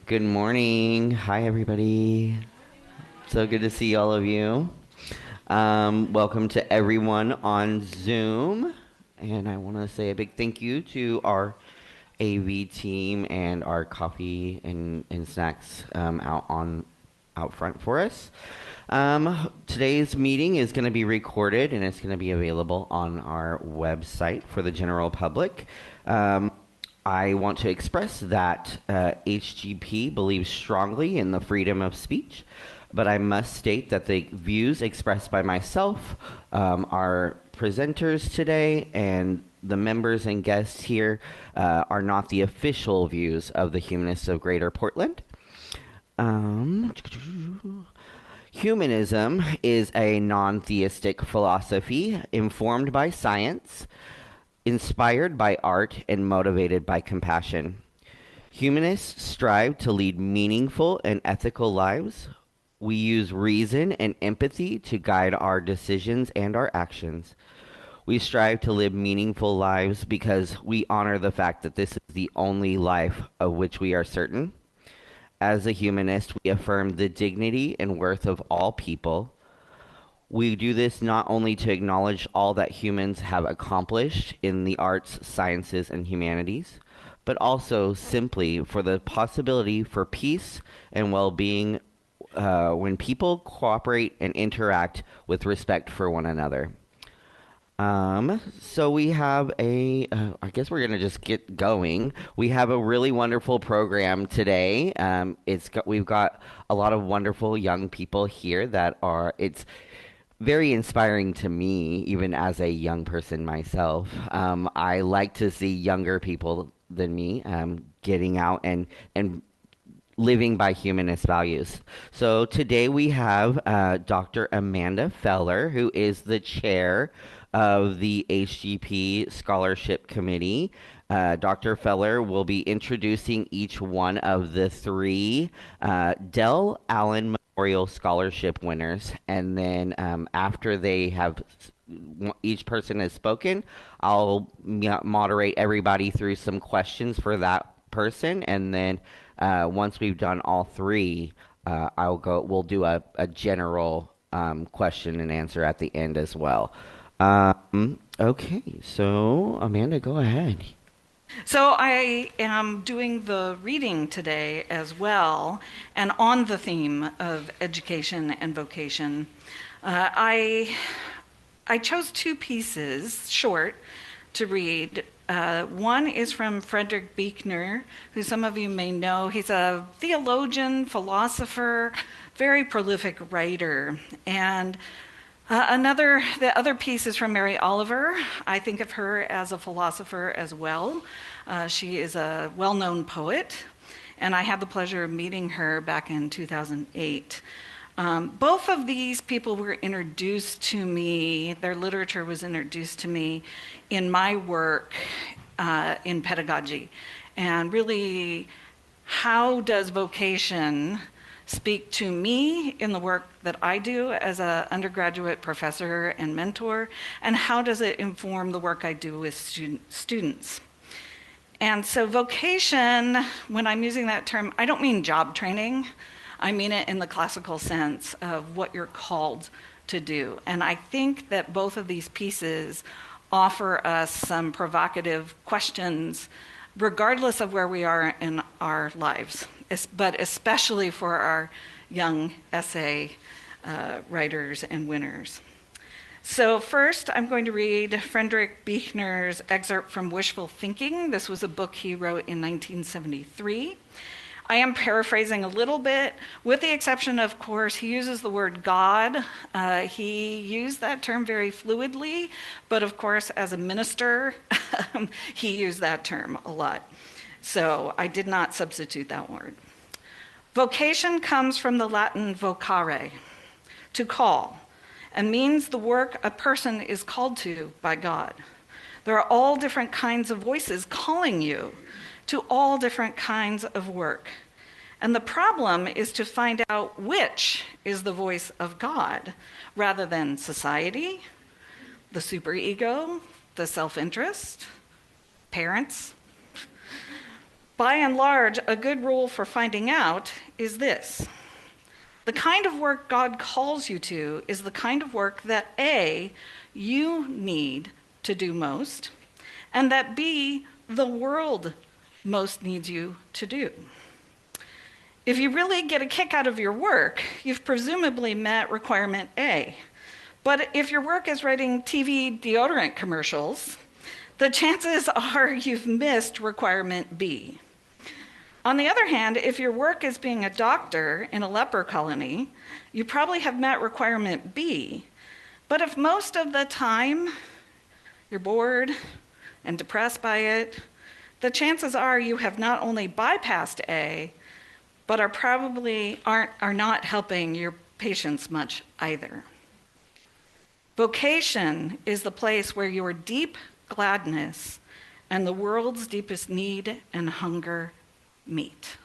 Good morning. Hi, everybody. So good to see all of you. Welcome to everyone on Zoom. And I want to say a big thank you to our AV team and our coffee and snacks out front for us. Today's meeting is going to be recorded and it's going to be available on our website for the general public. I want to express that HGP believes strongly in the freedom of speech, but I must state that the views expressed by myself, our presenters today, and the members and guests here are not the official views of the Humanists of Greater Portland. Humanism is a non-theistic philosophy informed by science, inspired by art, and motivated by compassion. Humanists strive to lead meaningful and ethical lives. We use reason and empathy to guide our decisions and our actions. We strive to live meaningful lives because we honor the fact that this is the only life of which we are certain. As a humanist, we affirm the dignity and worth of all people. We do this not only to acknowledge all that humans have accomplished in the arts, sciences, and humanities, but also simply for the possibility for peace and well-being when people cooperate and interact with respect for one another. So we have I guess we're gonna just get going. We have a really wonderful program today. We've got a lot of wonderful young people here it's very inspiring to me, even as a young person myself. I like to see younger people than me getting out and living by humanist values. So today we have Dr. Amanda Feller, who is the chair of the HGP Scholarship Committee. Dr. Feller will be introducing each one of the three Dell Allen Memorial Scholarship winners, and then after they have each person has spoken, I'll moderate everybody through some questions for that person, and then once we've done all three, we'll do a general question and answer at the end as well. Okay, so Amanda, go ahead. So I am doing the reading today as well, and on the theme of education and vocation. I chose two pieces, short, to read. One is from Frederick Buechner, who some of you may know. He's a theologian, philosopher, very prolific writer. And the other piece is from Mary Oliver. I think of her as a philosopher as well. She is a well-known poet, and I had the pleasure of meeting her back in 2008. Both of these people were introduced to me, their literature was introduced to me in my work in pedagogy. And really, how does vocation speak to me in the work that I do as an undergraduate professor and mentor, and how does it inform the work I do with students? And so vocation, when I'm using that term, I don't mean job training. I mean it in the classical sense of what you're called to do. And I think that both of these pieces offer us some provocative questions, regardless of where we are in our lives, but especially for our young essay writers and winners. So first, I'm going to read Frederick Buechner's excerpt from Wishful Thinking. This was a book he wrote in 1973. I am paraphrasing a little bit, with the exception, of course, he uses the word God. He used that term very fluidly, but of course, as a minister, he used that term a lot. So I did not substitute that word. Vocation comes from the Latin vocare, to call, and means the work a person is called to by God. There are all different kinds of voices calling you to all different kinds of work. And the problem is to find out which is the voice of God, rather than society, the superego, the self-interest, parents. By and large, a good rule for finding out is this. The kind of work God calls you to is the kind of work that A, you need to do most, and that B, the world most needs you to do. If you really get a kick out of your work, you've presumably met requirement A. But if your work is writing TV deodorant commercials, the chances are you've missed requirement B. On the other hand, if your work is being a doctor in a leper colony, you probably have met requirement B. But if most of the time you're bored and depressed by it, the chances are you have not only bypassed A, but are not helping your patients much either. Vocation is the place where your deep gladness and the world's deepest need and hunger meet.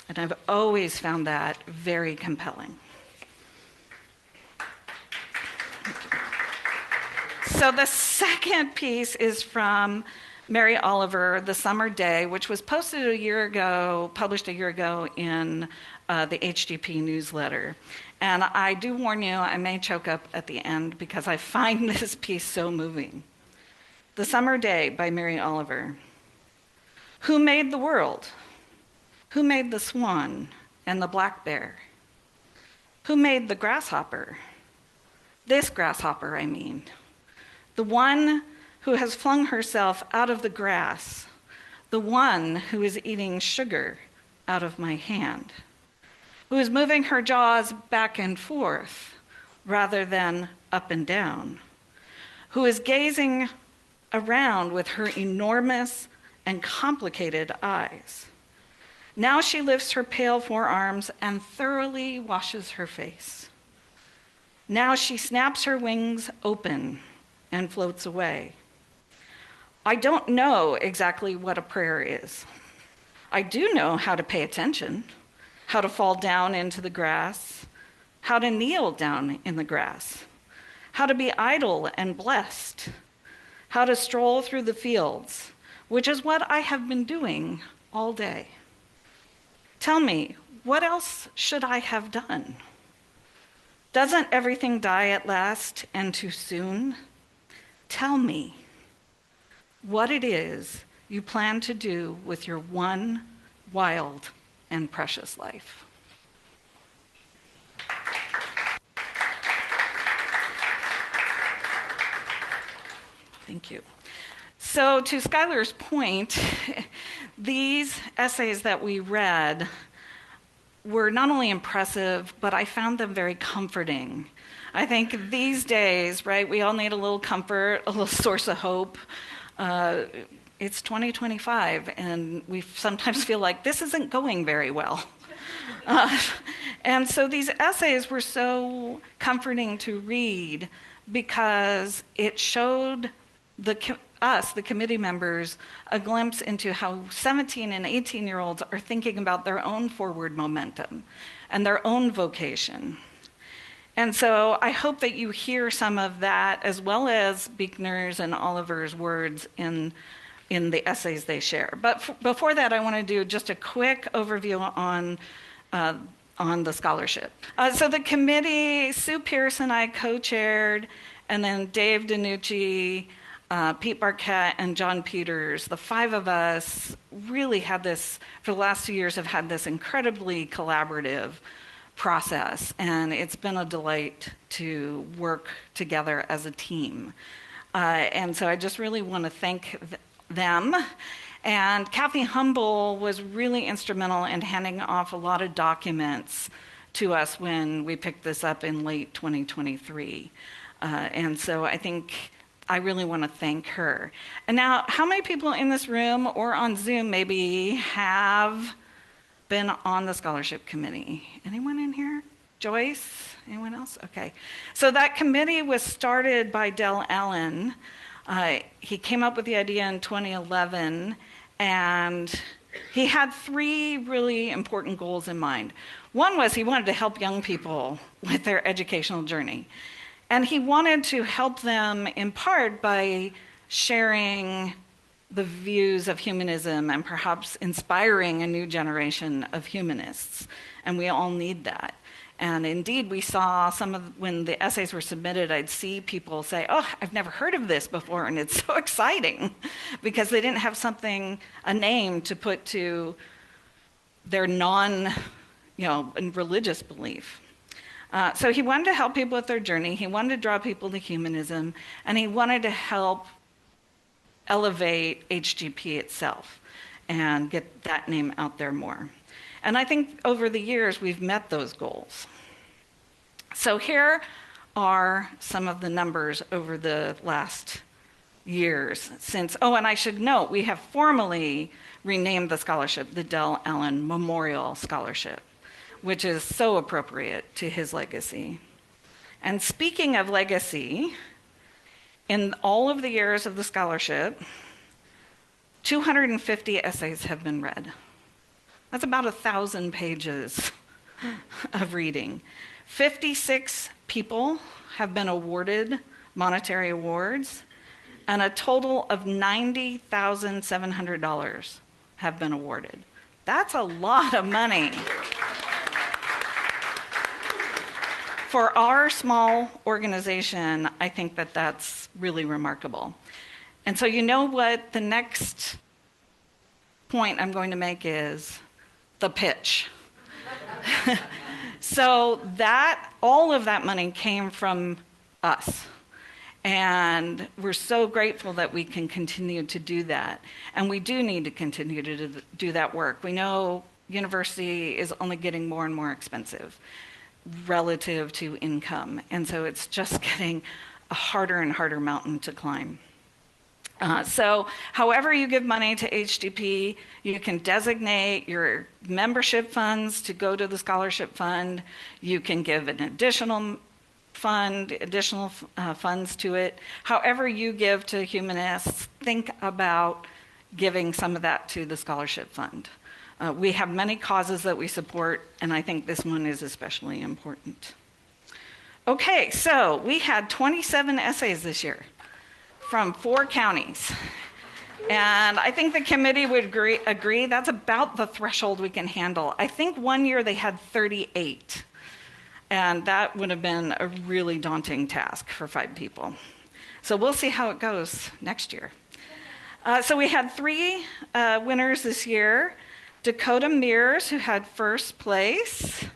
And I've always found that very compelling. So the second piece is from Mary Oliver, The Summer Day, which was published a year ago in the HGP newsletter. And I do warn you, I may choke up at the end because I find this piece so moving. The Summer Day by Mary Oliver. Who made the world? Who made the swan and the black bear? Who made the grasshopper? This grasshopper, I mean. The one who has flung herself out of the grass, the one who is eating sugar out of my hand, who is moving her jaws back and forth rather than up and down, who is gazing around with her enormous and complicated eyes. Now she lifts her pale forearms and thoroughly washes her face. Now she snaps her wings open and floats away. I don't know exactly what a prayer is. I do know how to pay attention, how to fall down into the grass, how to kneel down in the grass, how to be idle and blessed, how to stroll through the fields, which is what I have been doing all day. Tell me, what else should I have done? Doesn't everything die at last and too soon? Tell me what it is you plan to do with your one wild and precious life. Thank you. So to Skylar's point, these essays that we read were not only impressive, but I found them very comforting. I think these days, right, we all need a little comfort, a little source of hope. It's 2025, and we sometimes feel like this isn't going very well. And so these essays were so comforting to read because it showed us, the committee members, a glimpse into how 17 and 18-year-olds are thinking about their own forward momentum and their own vocation. And so I hope that you hear some of that, as well as Buechner's and Oliver's words in the essays they share. But before that, I want to do just a quick overview on the scholarship. So the committee, Sue Pearce and I co-chaired, and then Dave DiNucci, Pete Barquette, and John Peters, the five of us really had this, for the last 2 years, have had this incredibly collaborative process, and it's been a delight to work together as a team. And so I just really want to thank them. And Kathy Humble was really instrumental in handing off a lot of documents to us when we picked this up in late 2023. And so I think I really want to thank her. And now, how many people in this room or on Zoom maybe have been on the scholarship committee? Anyone in here? Joyce? Anyone else? Okay. So that committee was started by Del Allen. He came up with the idea in 2011, and he had three really important goals in mind. One was he wanted to help young people with their educational journey. And he wanted to help them in part by sharing the views of humanism and perhaps inspiring a new generation of humanists. And we all need that. And indeed, we saw when the essays were submitted, I'd see people say, oh, I've never heard of this before. And it's so exciting because they didn't have a name to put to their religious belief. So he wanted to help people with their journey. He wanted to draw people to humanism, and he wanted to help elevate HGP itself and get that name out there more. And I think over the years, we've met those goals. So here are some of the numbers over the last years since, and I should note, we have formally renamed the scholarship the Dell Allen Memorial Scholarship, which is so appropriate to his legacy. And speaking of legacy, in all of the years of the scholarship, 250 essays have been read. That's about 1,000 pages of reading. 56 people have been awarded monetary awards, and a total of $90,700 have been awarded. That's a lot of money. For our small organization, I think that that's really remarkable. And so you know what the next point I'm going to make is the pitch. So all of that money came from us. And we're so grateful that we can continue to do that. And we do need to continue to do that work. We know university is only getting more and more expensive relative to income. And so it's just getting a harder and harder mountain to climb. So however you give money to HGP, you can designate your membership funds to go to the scholarship fund. You can give an additional funds to it. However you give to humanists, think about giving some of that to the scholarship fund. We have many causes that we support, and I think this one is especially important. Okay, so we had 27 essays this year from 4 counties. And I think the committee would agree that's about the threshold we can handle. I think one year they had 38. And that would have been a really daunting task for 5 people. So we'll see how it goes next year. So we had 3 winners this year. Dakota Mears, who had first place.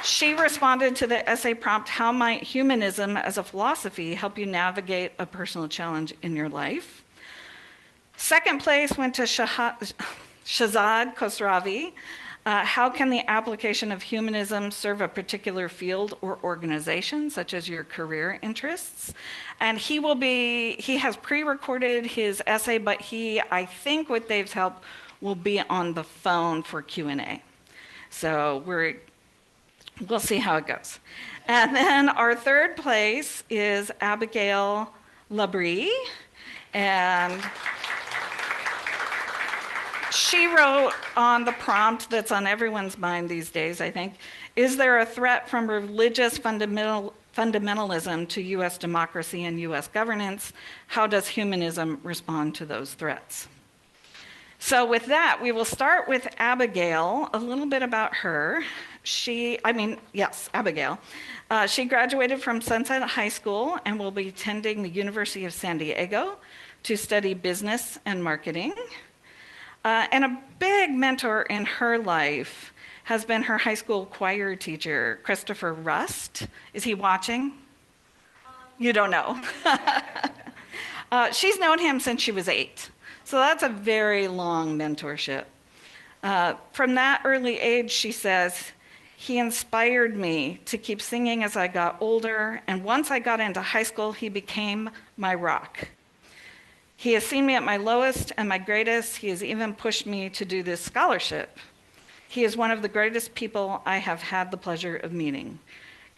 She responded to the essay prompt, how might humanism as a philosophy help you navigate a personal challenge in your life? Second place went to Shahzad Khosravi. How can the application of humanism serve a particular field or organization, such as your career interests? And he has pre-recorded his essay, but I think with Dave's help, will be on the phone for Q&A. So we'll see how it goes. And then our third place is Abigail La Brie. And she wrote on the prompt that's on everyone's mind these days, I think, is there a threat from religious fundamentalism to U.S. democracy and U.S. governance? How does humanism respond to those threats? So with that, we will start with Abigail, a little bit about her. Abigail. She graduated from Sunset High School and will be attending the University of San Diego to study business and marketing. And a big mentor in her life has been her high school choir teacher, Christopher Rust. Is he watching? You don't know. She's known him since she was 8. So that's a very long mentorship. From that early age, she says, he inspired me to keep singing as I got older, and once I got into high school, he became my rock. He has seen me at my lowest and my greatest. He has even pushed me to do this scholarship. He is one of the greatest people I have had the pleasure of meeting.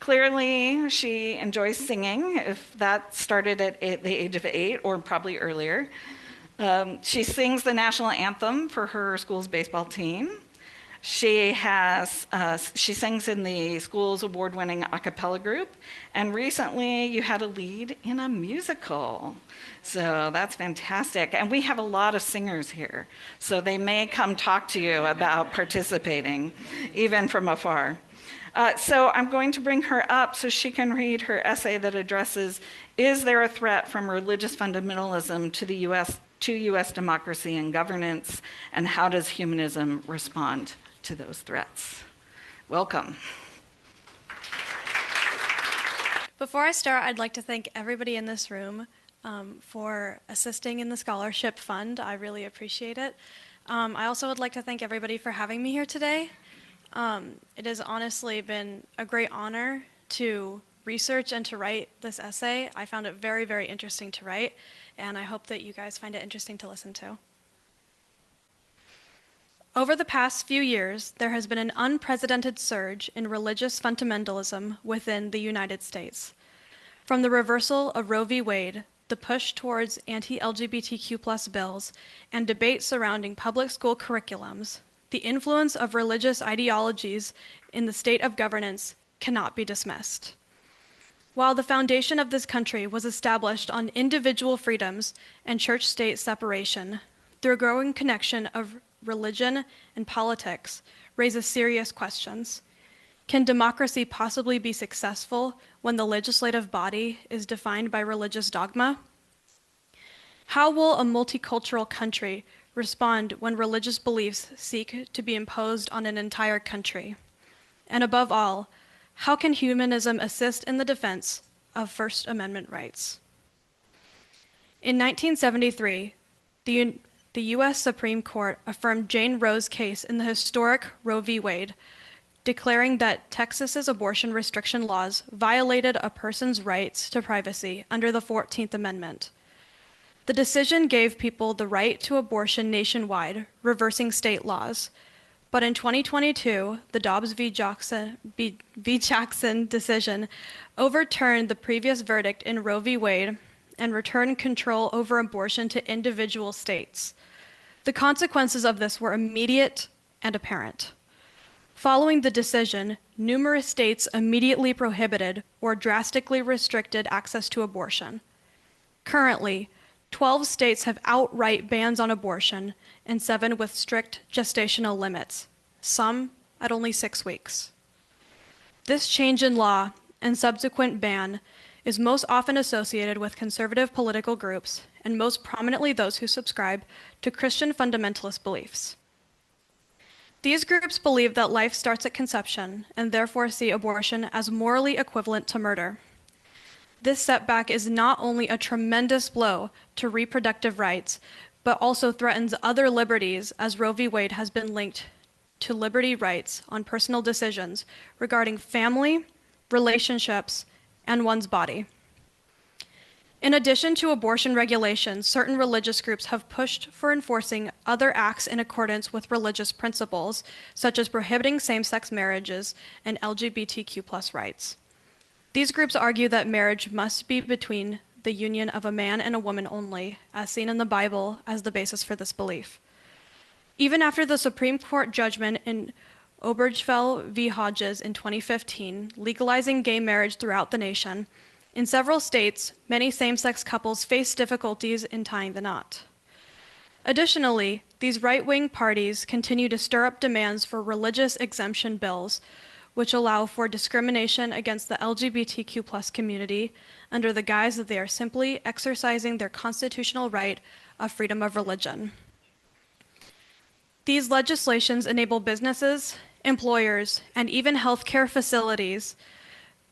Clearly, she enjoys singing, if that started at the age of 8 or probably earlier. She sings the national anthem for her school's baseball team. She sings in the school's award-winning a cappella group, and recently you had a lead in a musical. So that's fantastic. And we have a lot of singers here, so they may come talk to you about participating, even from afar. So I'm going to bring her up so she can read her essay that addresses, is there a threat from religious fundamentalism to the U.S. democracy and governance, and how does humanism respond to those threats? Welcome. Before I start, I'd like to thank everybody in this room for assisting in the scholarship fund. I really appreciate it. I also would like to thank everybody for having me here today. It has honestly been a great honor to research and to write this essay. I found it very, very interesting to write, and I hope that you guys find it interesting to listen to. Over the past few years, there has been an unprecedented surge in religious fundamentalism within the United States. From the reversal of Roe v. Wade, the push towards anti-LGBTQ+ bills, and debate surrounding public school curriculums, the influence of religious ideologies in the state of governance cannot be dismissed. While the foundation of this country was established on individual freedoms and church-state separation, the growing connection of religion and politics raises serious questions. Can democracy possibly be successful when the legislative body is defined by religious dogma? How will a multicultural country respond when religious beliefs seek to be imposed on an entire country? And above all, how can humanism assist in the defense of First Amendment rights? In 1973, the U.S. Supreme Court affirmed Jane Roe's case in the historic Roe v. Wade, declaring that Texas's abortion restriction laws violated a person's rights to privacy under the 14th Amendment. The decision gave people the right to abortion nationwide, reversing state laws. But in 2022, the Dobbs v. Jackson decision overturned the previous verdict in Roe v. Wade and returned control over abortion to individual states. The consequences of this were immediate and apparent. Following the decision, numerous states immediately prohibited or drastically restricted access to abortion. Currently, 12 states have outright bans on abortion and 7 with strict gestational limits, some at only 6 weeks. This change in law and subsequent ban is most often associated with conservative political groups, and most prominently those who subscribe to Christian fundamentalist beliefs. These groups believe that life starts at conception and therefore see abortion as morally equivalent to murder. This setback is not only a tremendous blow to reproductive rights, but also threatens other liberties, as Roe v. Wade has been linked to liberty rights on personal decisions regarding family, relationships, and one's body. In addition to abortion regulations, certain religious groups have pushed for enforcing other acts in accordance with religious principles, such as prohibiting same-sex marriages and LGBTQ+ rights. These groups argue that marriage must be between the union of a man and a woman only, as seen in the Bible as the basis for this belief. Even after the Supreme Court judgment in Obergefell v. Hodges in 2015, legalizing gay marriage throughout the nation, in several states, many same-sex couples face difficulties in tying the knot. Additionally, these right-wing parties continue to stir up demands for religious exemption bills, which allow for discrimination against the LGBTQ+ community under the guise that they are simply exercising their constitutional right of freedom of religion. These legislations enable businesses, employers, and even healthcare facilities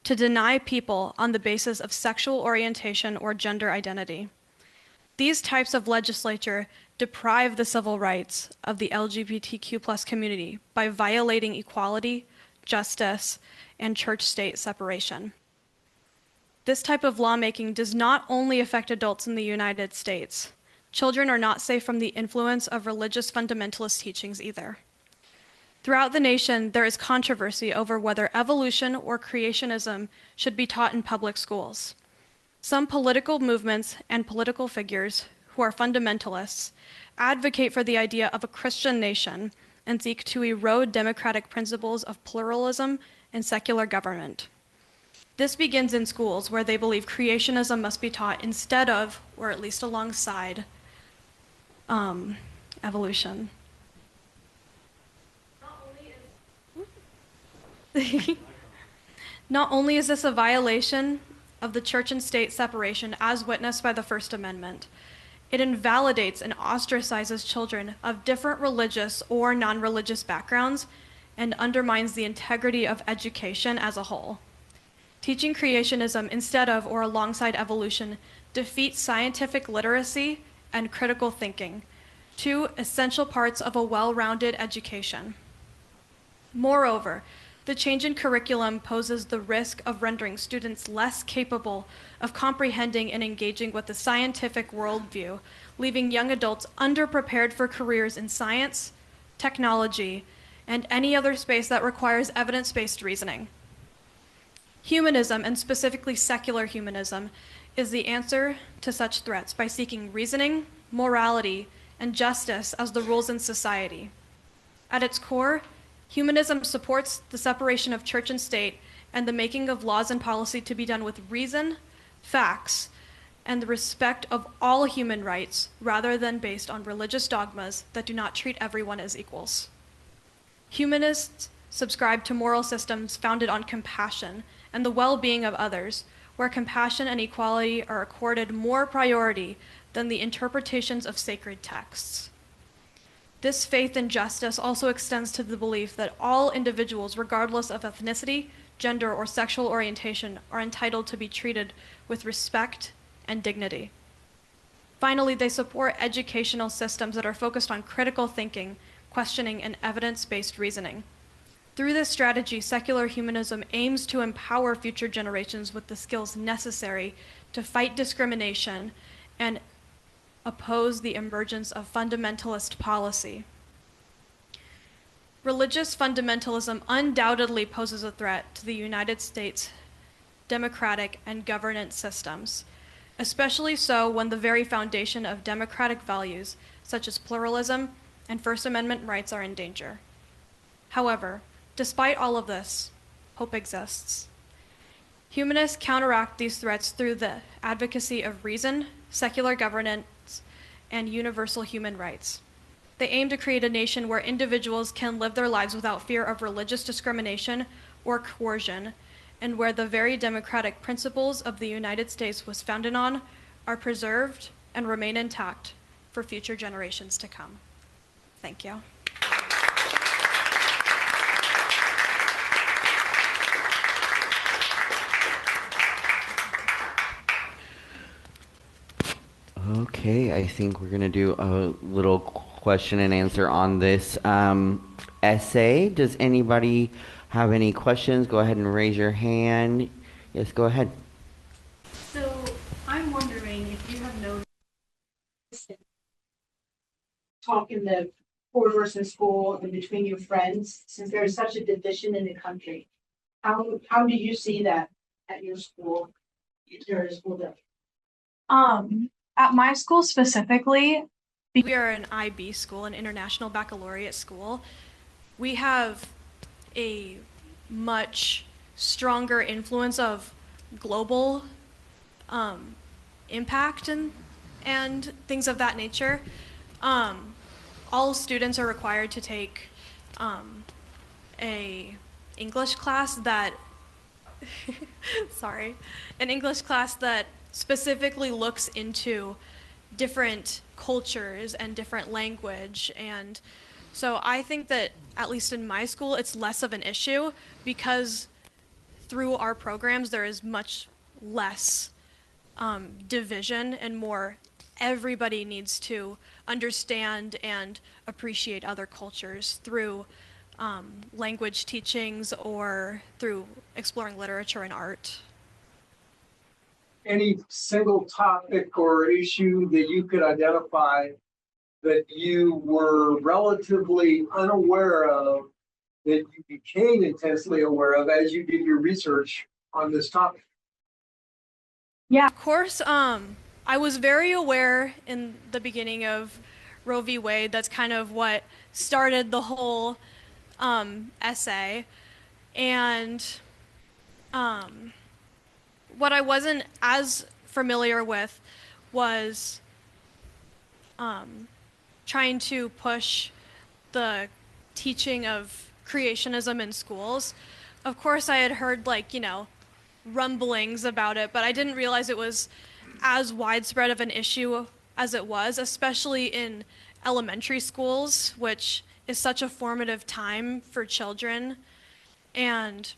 to deny people on the basis of sexual orientation or gender identity. These types of legislature deprive the civil rights of the LGBTQ+ community by violating equality, justice, and church-state separation. This type of lawmaking does not only affect adults in the United States. Children are not safe from the influence of religious fundamentalist teachings either. Throughout the nation, there is controversy over whether evolution or creationism should be taught in public schools. Some political movements and political figures who are fundamentalists advocate for the idea of a Christian nation and seek to erode democratic principles of pluralism and secular government. This begins in schools, where they believe creationism must be taught instead of, or at least alongside, evolution. Not only is this a violation of the church and state separation as witnessed by the First Amendment, it invalidates and ostracizes children of different religious or non-religious backgrounds and undermines the integrity of education as a whole. Teaching creationism instead of or alongside evolution defeats scientific literacy and critical thinking, two essential parts of a well-rounded education. Moreover, the change in curriculum poses the risk of rendering students less capable of comprehending and engaging with the scientific worldview, leaving young adults underprepared for careers in science, technology, and any other space that requires evidence-based reasoning. Humanism, and specifically secular humanism, is the answer to such threats by seeking reasoning, morality, and justice as the rules in society. At its core, humanism supports the separation of church and state and the making of laws and policy to be done with reason, facts, and the respect of all human rights rather than based on religious dogmas that do not treat everyone as equals. Humanists subscribe to moral systems founded on compassion and the well-being of others, where compassion and equality are accorded more priority than the interpretations of sacred texts. This faith in justice also extends to the belief that all individuals, regardless of ethnicity, gender, or sexual orientation, are entitled to be treated with respect and dignity. Finally, they support educational systems that are focused on critical thinking, questioning, and evidence-based reasoning. Through this strategy, secular humanism aims to empower future generations with the skills necessary to fight discrimination and oppose the emergence of fundamentalist policy. Religious fundamentalism undoubtedly poses a threat to the United States' democratic and governance systems, especially so when the very foundation of democratic values, such as pluralism and First Amendment rights, are in danger. However, despite all of this, hope exists. Humanists counteract these threats through the advocacy of reason, secular governance, and universal human rights. They aim to create a nation where individuals can live their lives without fear of religious discrimination or coercion, and where the very democratic principles of the United States was founded on are preserved and remain intact for future generations to come. Thank you. Okay, I think we're gonna do a little question and answer on this essay. Does anybody have any questions? Go ahead and raise your hand. Yes, go ahead. So I'm wondering if you have noticed talk in the corridors in school and between your friends, since there is such a division in the country. How do you see that at your school during school day? At my school specifically, we are an IB school, an international baccalaureate school. We have a much stronger influence of global impact and things of that nature. All students are required to take a English class that an English class that specifically looks into different cultures and different language. And so I think that, at least in my school, it's less of an issue because through our programs there is much less division and more everybody needs to understand and appreciate other cultures through language teachings or through exploring literature and art. Any single topic or issue that you could identify that you were relatively unaware of that you became intensely aware of as you did your research on this topic? Yeah, of course. I was very aware in the beginning of Roe v. Wade. That's kind of what started the whole essay. And what I wasn't as familiar with was trying to push the teaching of creationism in schools. Of course, I had heard, like, rumblings about it, but I didn't realize it was as widespread of an issue as it was, especially in elementary schools, which is such a formative time for children. And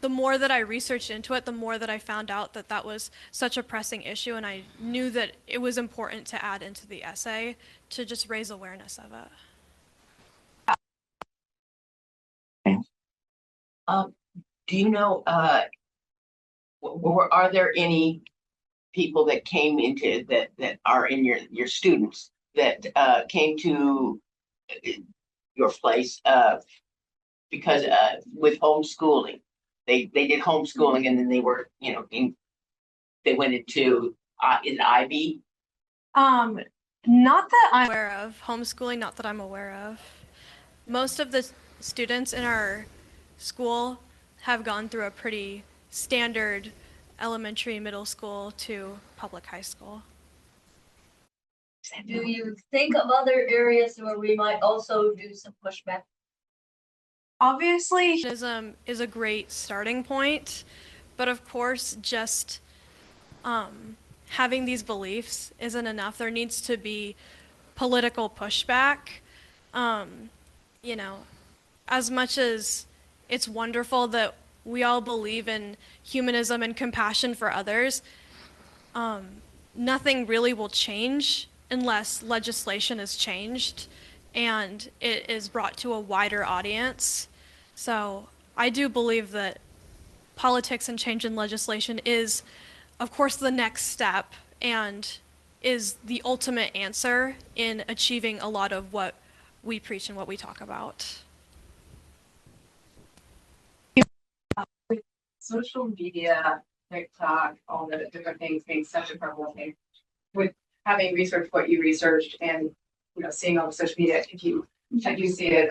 the more that I researched into it, the more that I found out that that was such a pressing issue, and I knew that it was important to add into the essay to just raise awareness of it. Do you know, are there any people that came into that are in your students that came to your place because with homeschooling, they did homeschooling and then they were they went into in IB? Not that I'm aware of. Homeschooling, not that I'm aware of. Most of the students in our school have gone through a pretty standard elementary, middle school to public high school. Do you think of other areas where we might also do some pushback? Obviously, humanism is a great starting point, but of course, just having these beliefs isn't enough. There needs to be political pushback. As much as it's wonderful that we all believe in humanism and compassion for others, nothing really will change unless legislation is changed and it is brought to a wider audience. So I do believe that politics and change in legislation is, of course, the next step and is the ultimate answer in achieving a lot of what we preach and what we talk about. Social media, TikTok, all the different things being such a prevalent thing. With having researched what you researched and seeing all the social media, if you see it,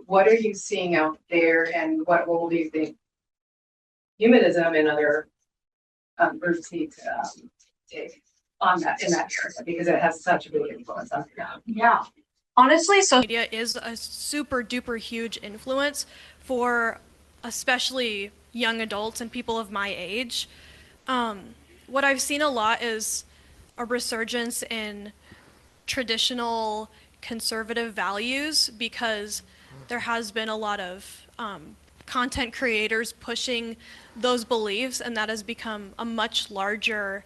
what are you seeing out there, and what role do you think humanism and other groups need to take on that in that area, because it has such a big influence on it. Yeah. Honestly, social media is a super duper huge influence for especially young adults and people of my age. What I've seen a lot is a resurgence in traditional conservative values because there has been a lot of content creators pushing those beliefs, and that has become a much larger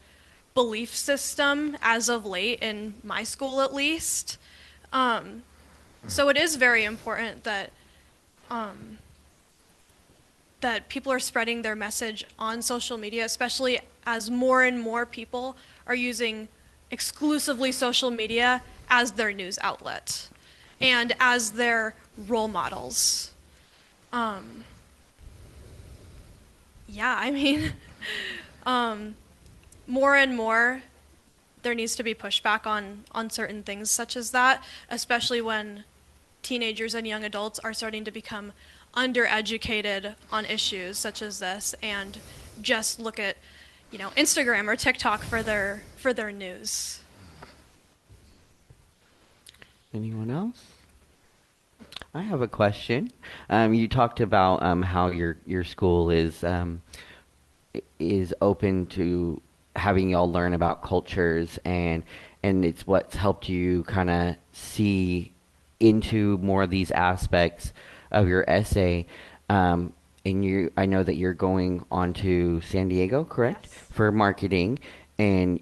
belief system as of late, in my school at least. So it is very important that that people are spreading their message on social media, especially as more and more people are using exclusively social media as their news outlet and as their role models. More and more there needs to be pushback on certain things such as that, especially when teenagers and young adults are starting to become undereducated on issues such as this and just look at Instagram or TikTok for their news. Anyone else? I have a question. You talked about how your school is open to having y'all learn about cultures, and it's what's helped you kind of see into more of these aspects of your essay. And I know that you're going on to San Diego, correct? Yes. For marketing. And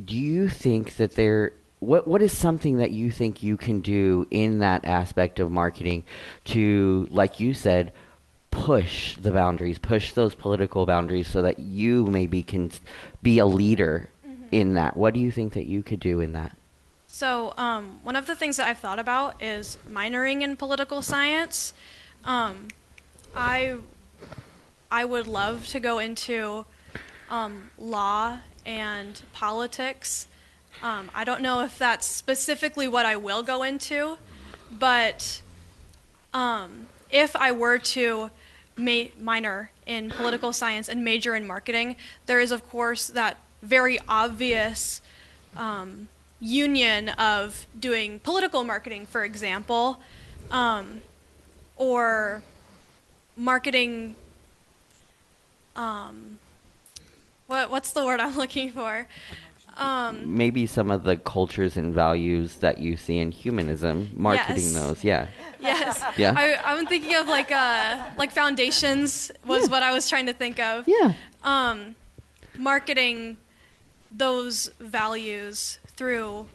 do you think that what is something that you think you can do in that aspect of marketing to, like you said, push the boundaries, push those political boundaries so that you maybe can be a leader in that? What do you think that you could do in that? So one of the things that I've thought about is minoring in political science. I would love to go into law and politics I don't know if that's specifically what I will go into, but if I were to minor in political science and major in marketing, there is, of course, that very obvious union of doing political marketing, for example, or marketing. What's the word I'm looking for? Maybe some of the cultures and values that you see in humanism, marketing Yes. those. Yeah. Yes. Yeah. I'm thinking of like foundations was what I was trying to think of. Yeah. Marketing those values through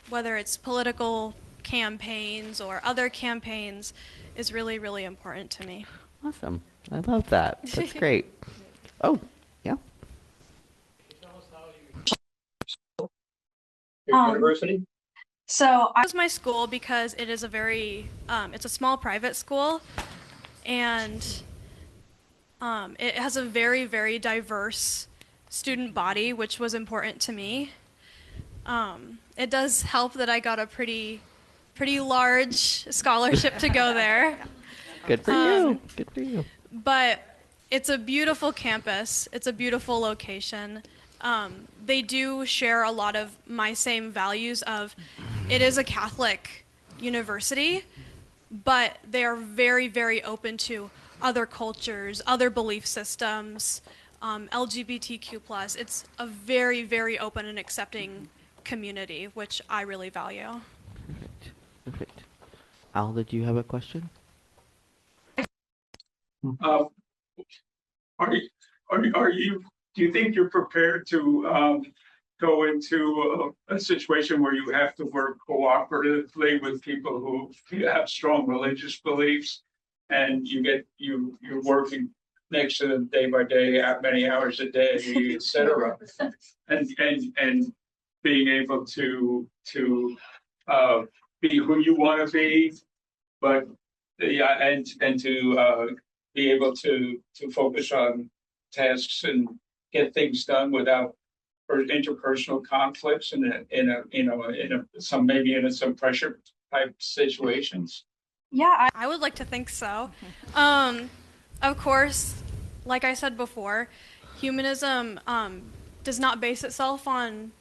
whether it's political campaigns or other campaigns is really, really important to me. Awesome. I love that. That's great. Oh, yeah. University? So I chose my school because it is a very, it's a small private school, and it has a very, very diverse student body, which was important to me. It does help that I got a pretty large scholarship to go there. Good for you. Good for you. But it's a beautiful campus. It's a beautiful location. They do share a lot of my same values of it is a Catholic university, but they are very, very open to other cultures, other belief systems, LGBTQ+. It's a very, very open and accepting community, which I really value. Perfect. Perfect. Al, did you have a question? Uh, are you, do you think you're prepared to go into a situation where you have to work cooperatively with people who have strong religious beliefs, and you're working next to them day by day, many hours a day, etc., and being able to be who you want to be, but yeah, and to be able to focus on tasks and get things done without interpersonal conflicts in some pressure type situations. Yeah, I would like to think so. Of course, like I said before, humanism does not base itself on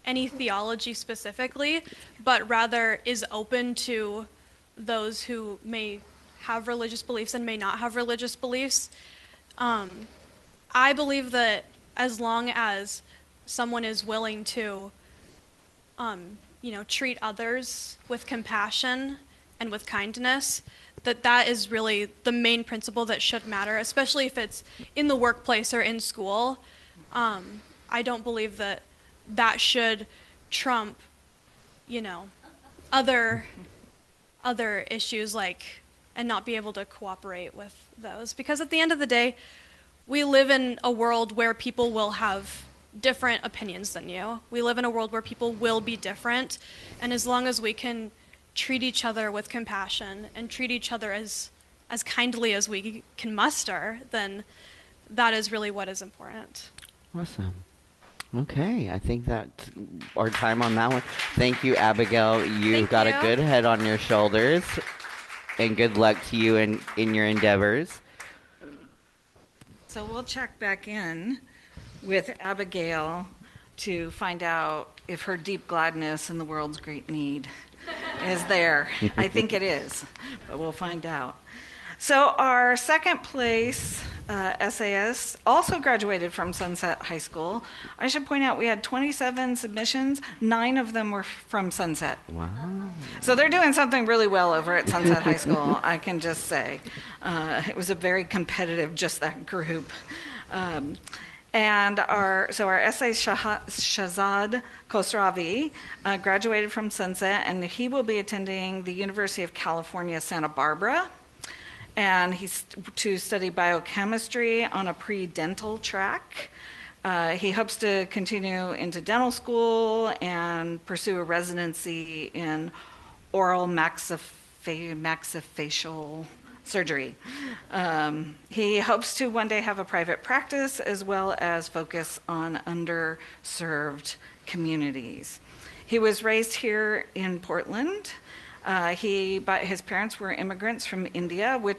any theology specifically, but rather is open to those who may have religious beliefs and may not have religious beliefs. I believe that as long as someone is willing to, treat others with compassion and with kindness, that is really the main principle that should matter, especially if it's in the workplace or in school. I don't believe that should trump, other issues and not be able to cooperate with those. Because at the end of the day, we live in a world where people will have different opinions than you. We live in a world where people will be different, and as long as we can treat each other with compassion and treat each other as kindly as we can muster, then that is really what is important. Awesome. Okay, I think that's our time on that one. Thank you, Abigail. You've got a good head on your shoulders, and good luck to you in your endeavors. So we'll check back in with Abigail to find out if her deep gladness in the world's great need is there. I think it is, but we'll find out. So our second place essayist also graduated from Sunset High School. I should point out we had 27 submissions. 9 of them were from Sunset. Wow. So they're doing something really well over at Sunset High School, I can just say. It was a very competitive, just that group. And our essayist Shahzad Khosravi graduated from Sunset, and he will be attending the University of California, Santa Barbara. And he's to study biochemistry on a pre-dental track. He hopes to continue into dental school and pursue a residency in oral maxillofacial surgery. He hopes to one day have a private practice as well as focus on underserved communities. He was raised here in Portland. But his parents were immigrants from India, we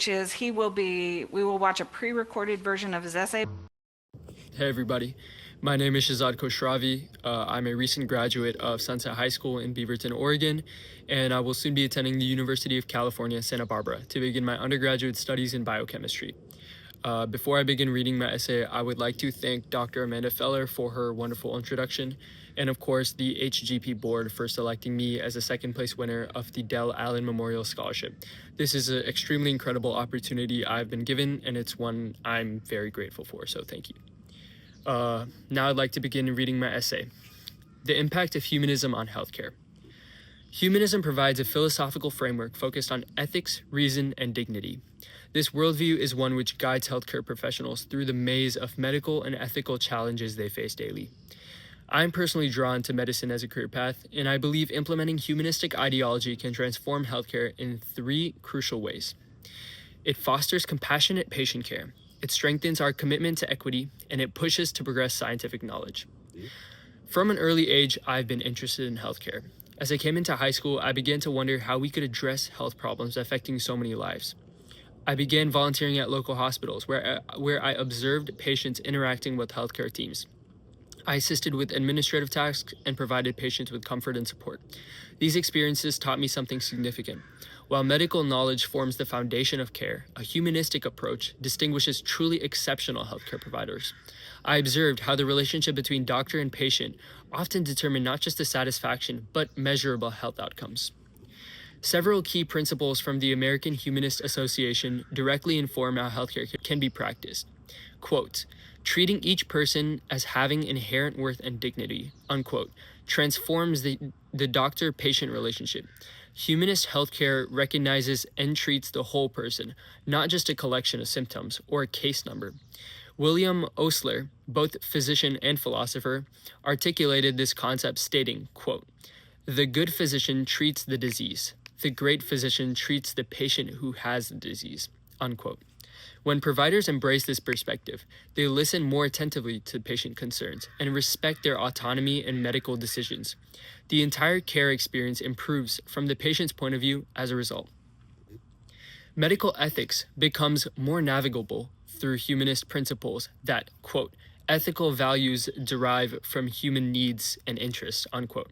will watch a pre-recorded version of his essay. Hey everybody, my name is Shahzad Khosravi. I'm a recent graduate of Sunset High School in Beaverton, Oregon, and I will soon be attending the University of California, Santa Barbara to begin my undergraduate studies in biochemistry. Before I begin reading my essay, I would like to thank Dr. Amanda Feller for her wonderful introduction, and of course the HGP board for selecting me as a second place winner of the Dell Allen Memorial Scholarship. This is an extremely incredible opportunity I've been given, and it's one I'm very grateful for, so thank you. Now I'd like to begin reading my essay. The Impact of Humanism on Healthcare. Humanism provides a philosophical framework focused on ethics, reason, and dignity. This worldview is one which guides healthcare professionals through the maze of medical and ethical challenges they face daily. I'm personally drawn to medicine as a career path, and I believe implementing humanistic ideology can transform healthcare in 3 crucial ways. It fosters compassionate patient care. It strengthens our commitment to equity, and it pushes to progress scientific knowledge. From an early age, I've been interested in healthcare. As I came into high school, I began to wonder how we could address health problems affecting so many lives. I began volunteering at local hospitals where I observed patients interacting with healthcare teams. I assisted with administrative tasks and provided patients with comfort and support. These experiences taught me something significant. While medical knowledge forms the foundation of care, a humanistic approach distinguishes truly exceptional healthcare providers. I observed how the relationship between doctor and patient often determined not just the satisfaction, but measurable health outcomes. Several key principles from the American Humanist Association directly inform how healthcare can be practiced. Quote, treating each person as having inherent worth and dignity, unquote, transforms the doctor-patient relationship. Humanist healthcare recognizes and treats the whole person, not just a collection of symptoms or a case number. William Osler, both physician and philosopher, articulated this concept stating, quote, the good physician treats the disease. The great physician treats the patient who has the disease, unquote. When providers embrace this perspective, they listen more attentively to patient concerns and respect their autonomy in medical decisions. The entire care experience improves from the patient's point of view as a result. Medical ethics becomes more navigable through humanist principles that, quote, ethical values derive from human needs and interests, unquote.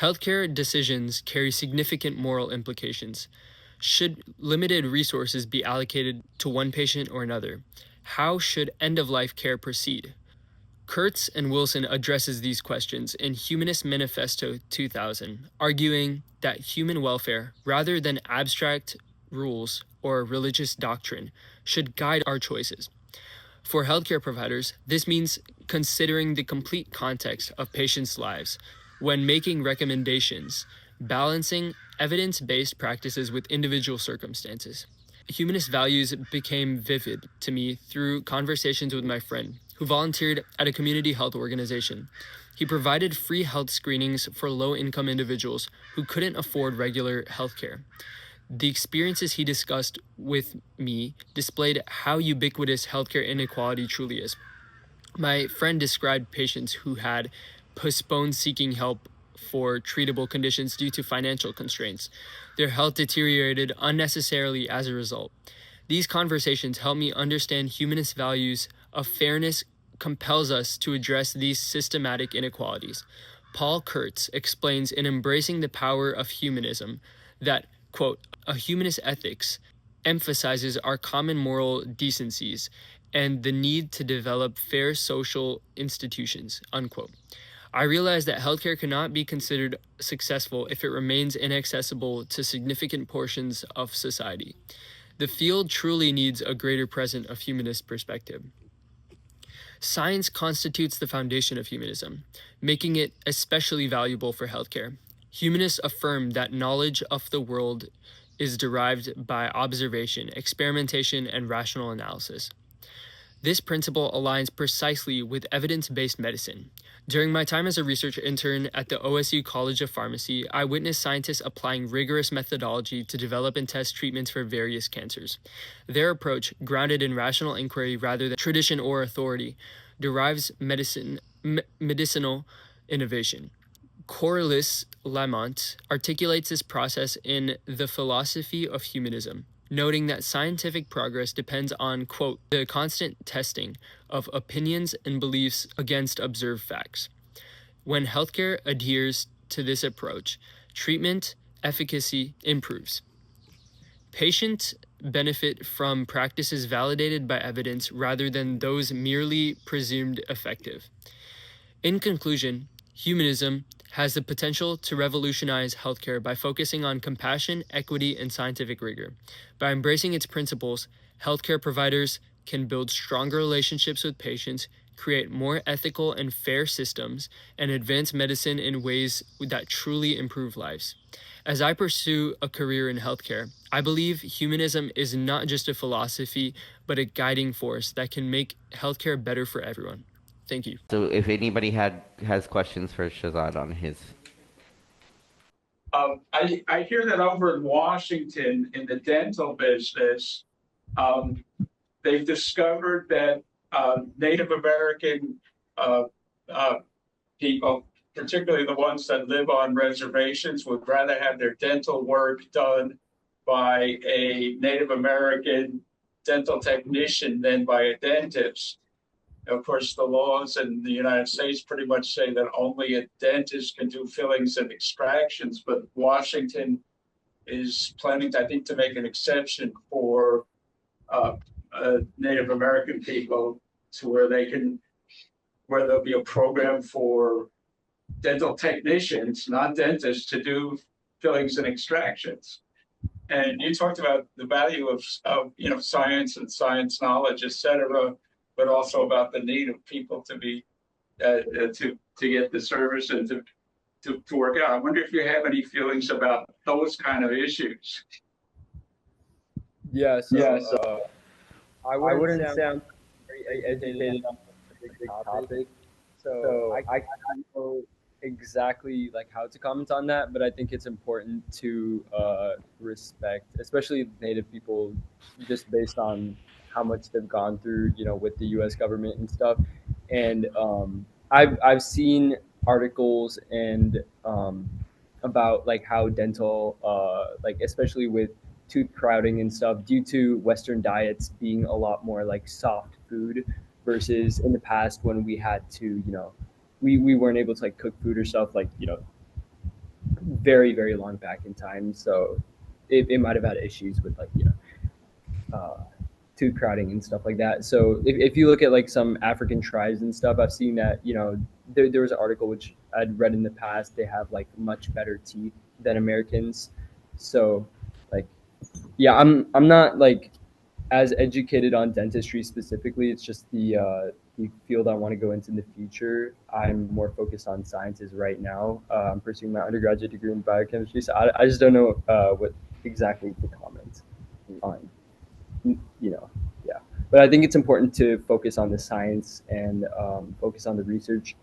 Healthcare decisions carry significant moral implications. Should limited resources be allocated to one patient or another? How should end-of-life care proceed? Kurtz and Wilson addresses these questions in Humanist Manifesto 2000, arguing that human welfare, rather than abstract rules or religious doctrine, should guide our choices. For healthcare providers, this means considering the complete context of patients' lives when making recommendations, balancing evidence-based practices with individual circumstances. Humanist values became vivid to me through conversations with my friend, who volunteered at a community health organization. He provided free health screenings for low-income individuals who couldn't afford regular health care. The experiences he discussed with me displayed how ubiquitous healthcare inequality truly is. My friend described patients who had postponed seeking help for treatable conditions due to financial constraints. Their health deteriorated unnecessarily as a result. These conversations help me understand humanist values of fairness compels us to address these systematic inequalities. Paul Kurtz explains in Embracing the Power of Humanism that, quote, a humanist ethics emphasizes our common moral decencies and the need to develop fair social institutions, unquote. I realize that healthcare cannot be considered successful if it remains inaccessible to significant portions of society. The field truly needs a greater presence of humanist perspective. Science constitutes the foundation of humanism, making it especially valuable for healthcare. Humanists affirm that knowledge of the world is derived by observation, experimentation, and rational analysis. This principle aligns precisely with evidence-based medicine. During my time as a research intern at the OSU College of Pharmacy, I witnessed scientists applying rigorous methodology to develop and test treatments for various cancers. Their approach, grounded in rational inquiry rather than tradition or authority, derives medicinal innovation. Corliss Lamont articulates this process in The Philosophy of Humanism, noting that scientific progress depends on, quote, the constant testing of opinions and beliefs against observed facts. When healthcare adheres to this approach, treatment efficacy improves. Patients benefit from practices validated by evidence rather than those merely presumed effective. In conclusion, humanism has the potential to revolutionize healthcare by focusing on compassion, equity, and scientific rigor. By embracing its principles, healthcare providers can build stronger relationships with patients, create more ethical and fair systems, and advance medicine in ways that truly improve lives. As I pursue a career in healthcare, I believe humanism is not just a philosophy, but a guiding force that can make healthcare better for everyone. Thank you. So if anybody has questions for Shahzad on his. I hear that over in Washington, in the dental business, they've discovered that Native American uh, uh, people, particularly the ones that live on reservations, would rather have their dental work done by a Native American dental technician than by a dentist. Of course, the laws in the United States pretty much say that only a dentist can do fillings and extractions, but Washington is planning, I think, to make an exception for Native American people to where there'll be a program for dental technicians, not dentists, to do fillings and extractions. And you talked about the value of science and science knowledge, et cetera, but also about the need of people to be to get the service and to work out. I wonder if you have any feelings about those kind of issues. I wouldn't say I'm very educated on a big topic, so I can't know exactly like how to comment on that. But I think it's important to respect, especially Native people, just based on how much they've gone through, with the U.S. government and stuff. And I've seen articles and about like how dental, like especially with tooth crowding and stuff, due to Western diets being a lot more like soft food versus in the past when we had to, we weren't able to like cook food or stuff like, very, very long back in time. So it might have had issues with like, tooth crowding and stuff like that. So if you look at like some African tribes and stuff, I've seen that, there was an article which I'd read in the past, they have like much better teeth than Americans. So like, yeah, I'm not like as educated on dentistry specifically. It's just the field I want to go into in the future. I'm more focused on sciences right now. I'm pursuing my undergraduate degree in biochemistry, so I just don't know what exactly to comment on. Yeah. But I think it's important to focus on the science and focus on the research.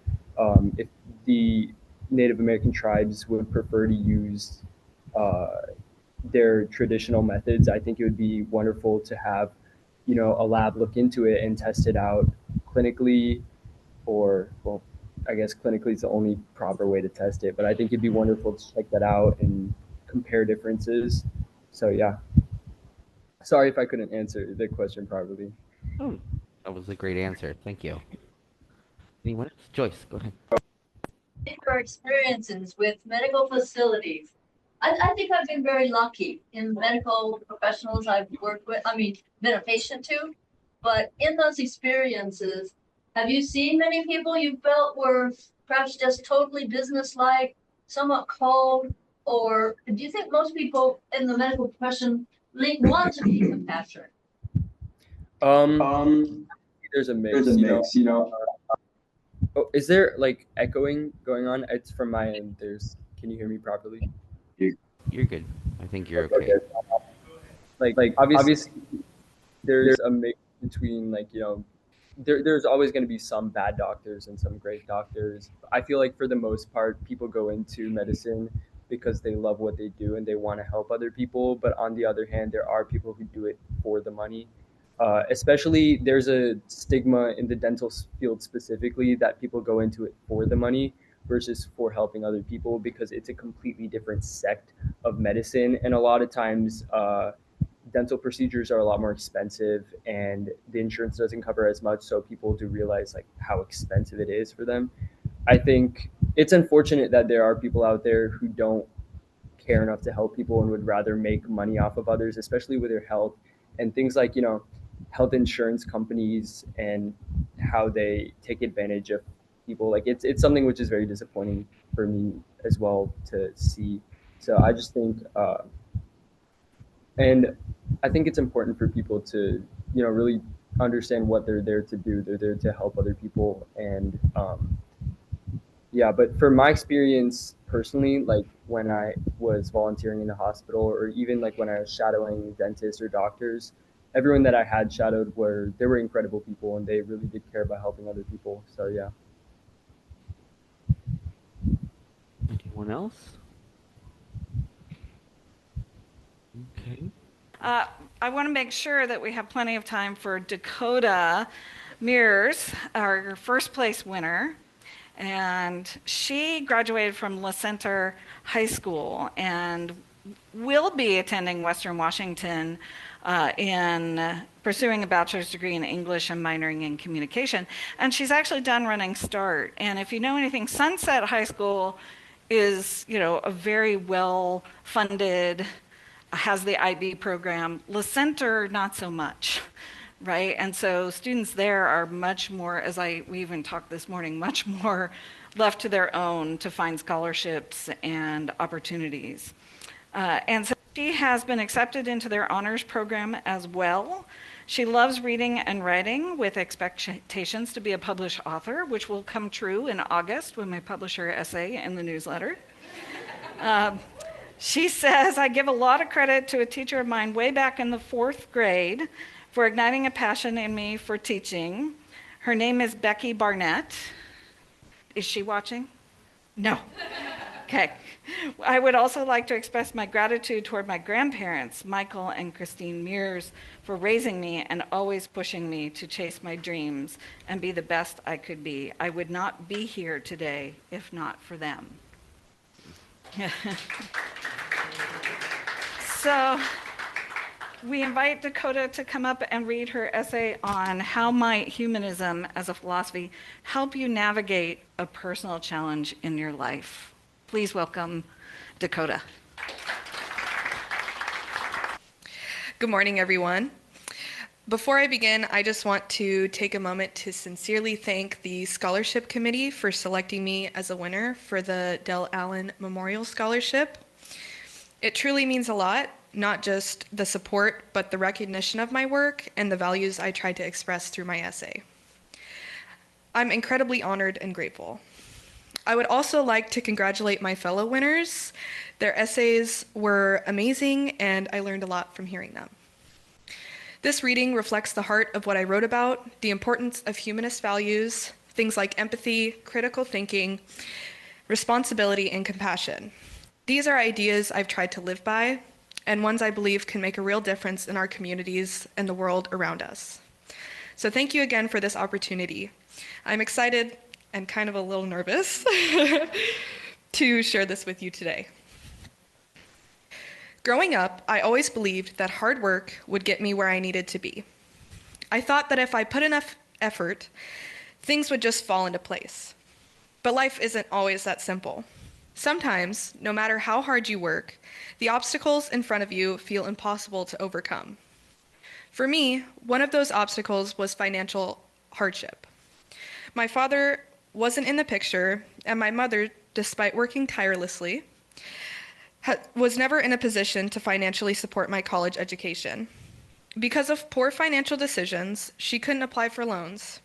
If the Native American tribes would prefer to use their traditional methods, I think it would be wonderful to have, a lab look into it and test it out clinically, or, well, I guess clinically is the only proper way to test it, but I think it'd be wonderful to check that out and compare differences. So yeah. Sorry if I couldn't answer the question properly. Oh, that was a great answer. Thank you. Anyone else? Joyce, go ahead. Your experiences with medical facilities. I think I've been very lucky in medical professionals I've worked with. I mean, been a patient to, but in those experiences, have you seen many people you felt were perhaps just totally businesslike, somewhat cold, or do you think most people in the medical profession want to be compassionate? There's a mix, Oh, is there like echoing going on? It's from my end. Can you hear me properly? You're good. I think you're okay. Like obviously there's a mix between like, there's always going to be some bad doctors and some great doctors. I feel like for the most part, people go into medicine because they love what they do and they want to help other people. But on the other hand, there are people who do it for the money. Especially, there's a stigma in the dental field specifically that people go into it for the money versus for helping other people because it's a completely different sect of medicine. And a lot of times, dental procedures are a lot more expensive and the insurance doesn't cover as much, so people do realize like how expensive it is for them. I think it's unfortunate that there are people out there who don't care enough to help people and would rather make money off of others, especially with their health and things like, health insurance companies and how they take advantage of people. Like it's something which is very disappointing for me as well to see. So I just think and I think it's important for people to, really understand what they're there to do. They're there to help other people. And yeah, but for my experience personally, like when I was volunteering in the hospital or even like when I was shadowing dentists or doctors, everyone that I had shadowed they were incredible people and they really did care about helping other people. So yeah. Anyone else? Okay. I want to make sure that we have plenty of time for Dakota Mears, our first place winner. And she graduated from La Center High School and will be attending Western Washington in pursuing a bachelor's degree in English and minoring in communication. And she's actually done Running Start. And if you know anything, Sunset High School is, a very well funded, has the IB program. La Center, not so much, right? And so students there are much more, we even talked this morning, much more left to their own to find scholarships and opportunities. And so she has been accepted into their honors program as well. She loves reading and writing with expectations to be a published author, which will come true in August when I publish her essay in the newsletter. She says, I give a lot of credit to a teacher of mine way back in the 4th grade for igniting a passion in me for teaching. Her name is Becky Barnett. Is she watching? No. Okay. I would also like to express my gratitude toward my grandparents, Michael and Christine Mears, for raising me and always pushing me to chase my dreams and be the best I could be. I would not be here today if not for them. So we invite Dakota to come up and read her essay on how might humanism as a philosophy help you navigate a personal challenge in your life. Please welcome Dakota. Good morning, everyone. Before I begin, I just want to take a moment to sincerely thank the Scholarship Committee for selecting me as a winner for the Dell Allen Memorial Scholarship. It truly means a lot, not just the support, but the recognition of my work and the values I tried to express through my essay. I'm incredibly honored and grateful. I would also like to congratulate my fellow winners. Their essays were amazing, and I learned a lot from hearing them. This reading reflects the heart of what I wrote about, the importance of humanist values, things like empathy, critical thinking, responsibility, and compassion. These are ideas I've tried to live by, and ones I believe can make a real difference in our communities and the world around us. So thank you again for this opportunity. I'm excited and kind of a little nervous to share this with you today. Growing up, I always believed that hard work would get me where I needed to be. I thought that if I put enough effort, things would just fall into place. But life isn't always that simple. Sometimes, no matter how hard you work, the obstacles in front of you feel impossible to overcome. For me, one of those obstacles was financial hardship. My father wasn't in the picture, and my mother, despite working tirelessly, was never in a position to financially support my college education. Because of poor financial decisions, she couldn't apply for loans,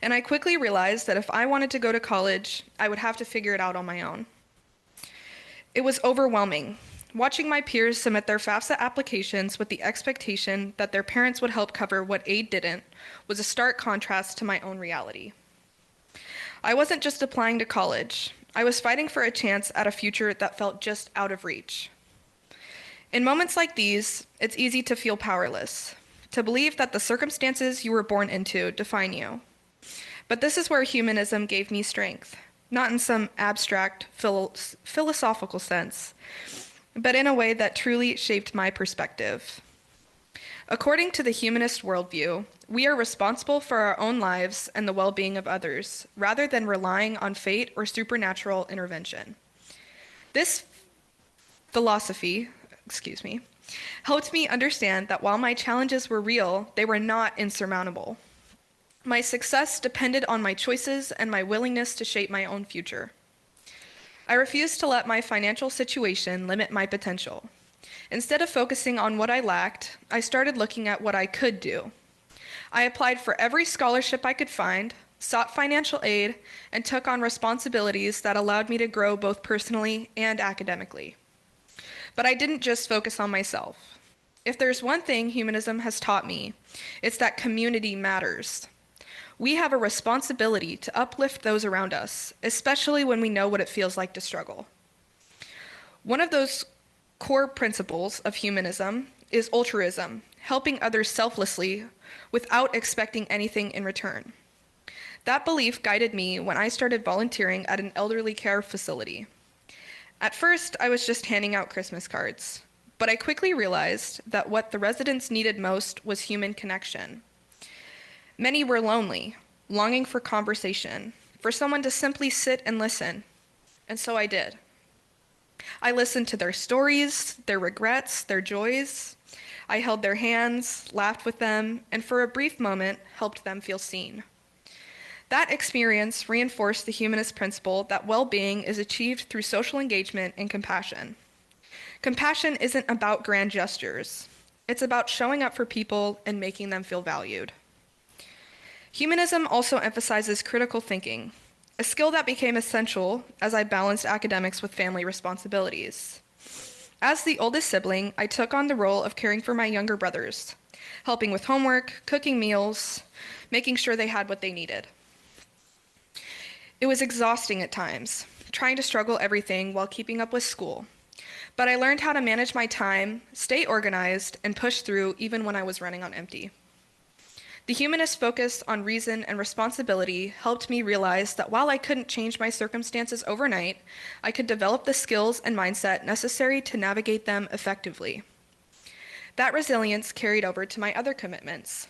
and I quickly realized that if I wanted to go to college, I would have to figure it out on my own. It was overwhelming. Watching my peers submit their FAFSA applications with the expectation that their parents would help cover what aid didn't was a stark contrast to my own reality. I wasn't just applying to college. I was fighting for a chance at a future that felt just out of reach. In moments like these, it's easy to feel powerless, to believe that the circumstances you were born into define you. But this is where humanism gave me strength, not in some abstract philosophical sense, but in a way that truly shaped my perspective. According to the humanist worldview, we are responsible for our own lives and the well-being of others, rather than relying on fate or supernatural intervention. This philosophy, helped me understand that while my challenges were real, they were not insurmountable. My success depended on my choices and my willingness to shape my own future. I refused to let my financial situation limit my potential. Instead of focusing on what I lacked, I started looking at what I could do. I applied for every scholarship I could find, sought financial aid, and took on responsibilities that allowed me to grow both personally and academically. But I didn't just focus on myself. If there's one thing humanism has taught me, it's that community matters. We have a responsibility to uplift those around us, especially when we know what it feels like to struggle. One of those core principles of humanism is altruism, helping others selflessly without expecting anything in return. That belief guided me when I started volunteering at an elderly care facility. At first, I was just handing out Christmas cards, but I quickly realized that what the residents needed most was human connection. Many were lonely, longing for conversation, for someone to simply sit and listen, and so I did. I listened to their stories, their regrets, their joys. I held their hands, laughed with them, and for a brief moment, helped them feel seen. That experience reinforced the humanist principle that well-being is achieved through social engagement and compassion. Compassion isn't about grand gestures. It's about showing up for people and making them feel valued. Humanism also emphasizes critical thinking, a skill that became essential as I balanced academics with family responsibilities. As the oldest sibling, I took on the role of caring for my younger brothers, helping with homework, cooking meals, making sure they had what they needed. It was exhausting at times, trying to juggle everything while keeping up with school. But I learned how to manage my time, stay organized, and push through even when I was running on empty. The humanist focus on reason and responsibility helped me realize that while I couldn't change my circumstances overnight, I could develop the skills and mindset necessary to navigate them effectively. That resilience carried over to my other commitments.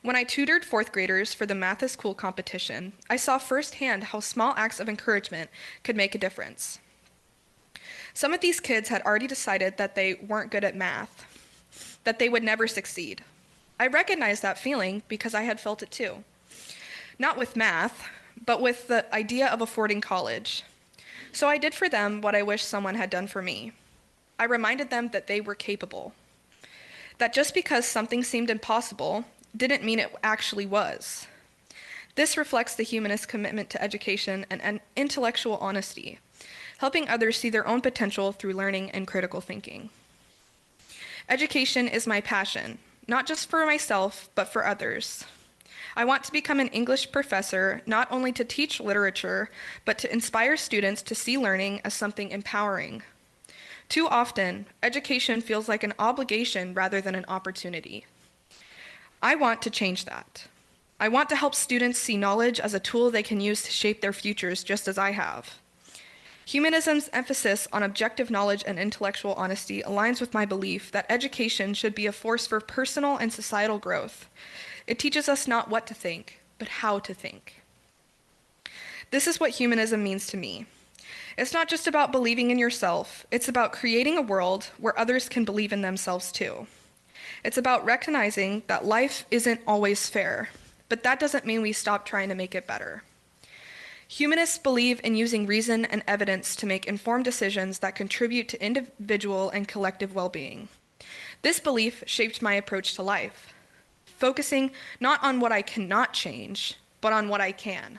When I tutored fourth graders for the Math is Cool competition, I saw firsthand how small acts of encouragement could make a difference. Some of these kids had already decided that they weren't good at math, that they would never succeed. I recognized that feeling because I had felt it too. Not with math, but with the idea of affording college. So I did for them what I wish someone had done for me. I reminded them that they were capable. That just because something seemed impossible didn't mean it actually was. This reflects the humanist commitment to education and intellectual honesty, helping others see their own potential through learning and critical thinking. Education is my passion, not just for myself, but for others. I want to become an English professor, not only to teach literature, but to inspire students to see learning as something empowering. Too often, education feels like an obligation rather than an opportunity. I want to change that. I want to help students see knowledge as a tool they can use to shape their futures just as I have. Humanism's emphasis on objective knowledge and intellectual honesty aligns with my belief that education should be a force for personal and societal growth. It teaches us not what to think, but how to think. This is what humanism means to me. It's not just about believing in yourself, it's about creating a world where others can believe in themselves too. It's about recognizing that life isn't always fair, but that doesn't mean we stop trying to make it better. Humanists believe in using reason and evidence to make informed decisions that contribute to individual and collective well-being. This belief shaped my approach to life, focusing not on what I cannot change, but on what I can.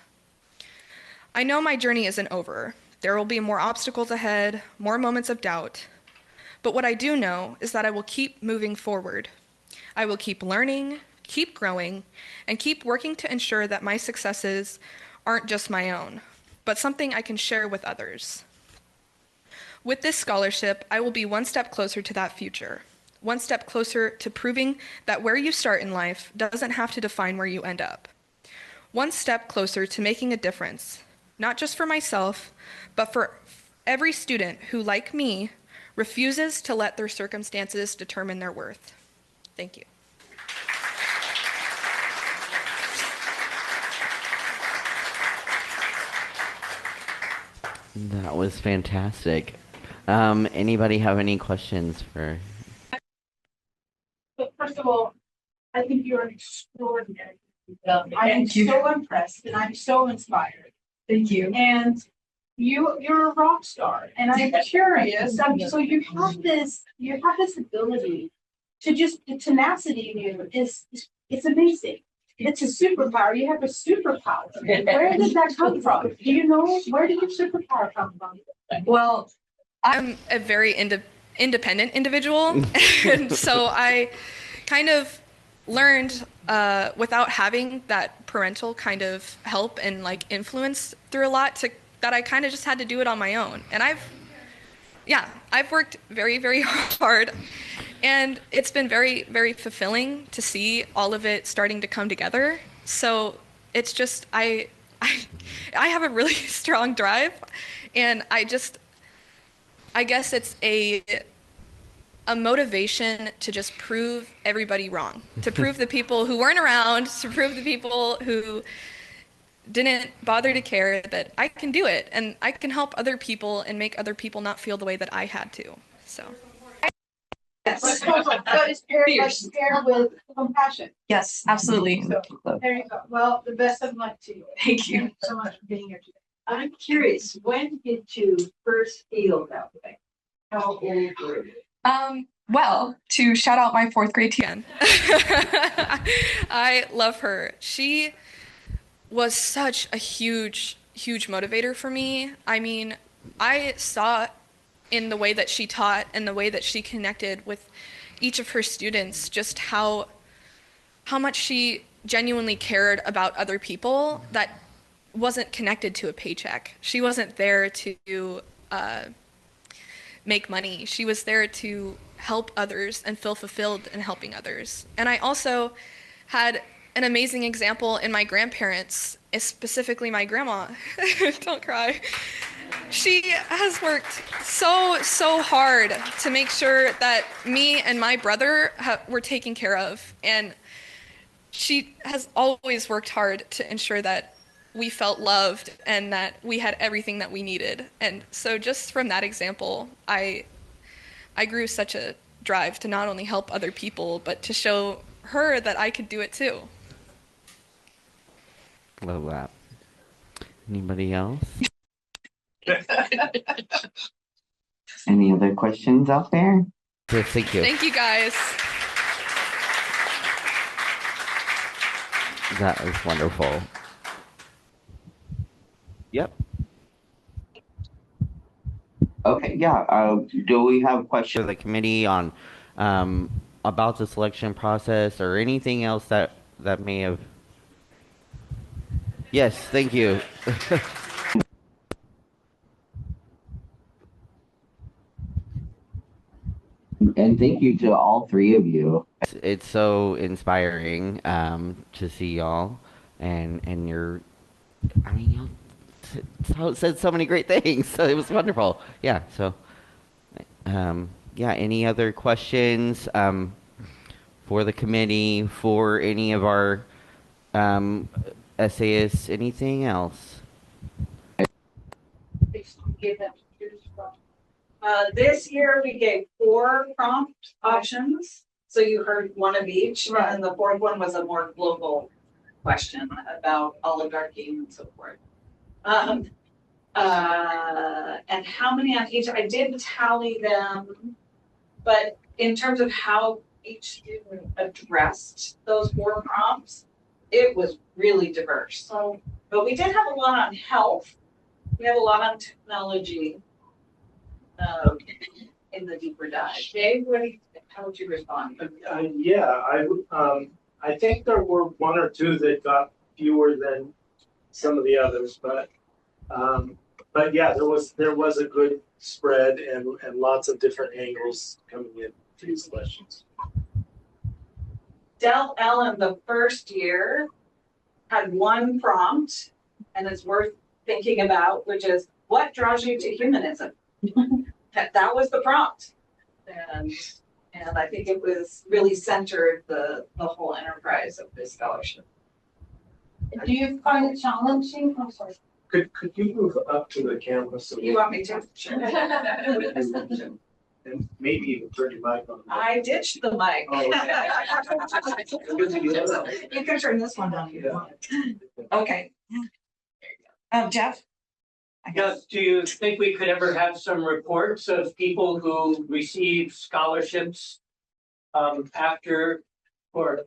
I know my journey isn't over. There will be more obstacles ahead, more moments of doubt. But what I do know is that I will keep moving forward. I will keep learning, keep growing, and keep working to ensure that my successes aren't just my own, but something I can share with others. With this scholarship, I will be one step closer to that future, one step closer to proving that where you start in life doesn't have to define where you end up. One step closer to making a difference, not just for myself, but for every student who, like me, refuses to let their circumstances determine their worth. Thank you. That was fantastic. Anybody have any questions for? But first of all, I think you're extraordinary. I am so impressed and I'm so inspired. Thank you. And you're a rock star. And I'm curious. So you have this ability to just the tenacity in you is it's amazing. It's a superpower. You have a superpower. Where did that come from? Do you know where did your superpower come from? Well, I'm a very independent individual, and so I kind of learned without having that parental kind of help and like influence through a lot that I kind of just had to do it on my own. And I've worked very, very hard, and it's been very, very fulfilling to see all of it starting to come together. So it's just I have a really strong drive, and I guess it's a motivation to just prove everybody wrong, to prove the people who weren't around, to prove the people who didn't bother to care that I can do it and I can help other people and make other people not feel the way that I had to. So. Yes. But it's paired with compassion. Yes, absolutely. So, there you go. Well, the best of luck to you. Thank you. Thank you so much for being here today. I'm curious, when did you first feel that way? How old were you? Well, to shout out my fourth grade teacher, I love her. She was such a huge, huge motivator for me. I mean, I saw in the way that she taught and the way that she connected with each of her students just how much she genuinely cared about other people that wasn't connected to a paycheck. She wasn't there to make money. She was there to help others and feel fulfilled in helping others. And I also had an amazing example in my grandparents, specifically my grandma. Don't cry. She has worked so hard to make sure that me and my brother were taken care of. And she has always worked hard to ensure that we felt loved and that we had everything that we needed. And so just from that example, I grew such a drive to not only help other people, but to show her that I could do it too. Love that. Anybody else? Any other questions out there? Yes, thank you. Thank you, guys. That was wonderful. Yep. Okay, yeah. Do we have questions? For the committee on about the selection process or anything else that may have. Yes, thank you. And thank you to all three of you. It's so inspiring to see y'all and your. I mean, y'all said so many great things. So it was wonderful. Yeah. So, yeah. Any other questions for the committee, for any of our essayists? Anything else? This year we gave 4 prompt options. So you heard one of each, Right. and the fourth one was a more global question about oligarchy and so forth. And how many on each? I did tally them, but in terms of how each student addressed those 4 prompts, it was really diverse. But we did have a lot on health. We have a lot on technology. in the deeper dive. Dave, How would you respond? Yeah, I think there were one or two that got fewer than some of the others, but yeah, there was a good spread and lots of different angles coming in to these questions. Del Ellen, the first year, had one prompt, and it's worth thinking about, which is what draws you to humanism? That was the prompt. And I think it was really centered the whole enterprise of this scholarship. Do you find it challenging? I'm sorry. Could you move up to the campus? So You want me to? Sure. And maybe even turn your mic on. I ditched the mic. Oh, okay. You can turn this one down if you want. Okay. Jeff? Yes, do you think we could ever have some reports of people who receive scholarships after or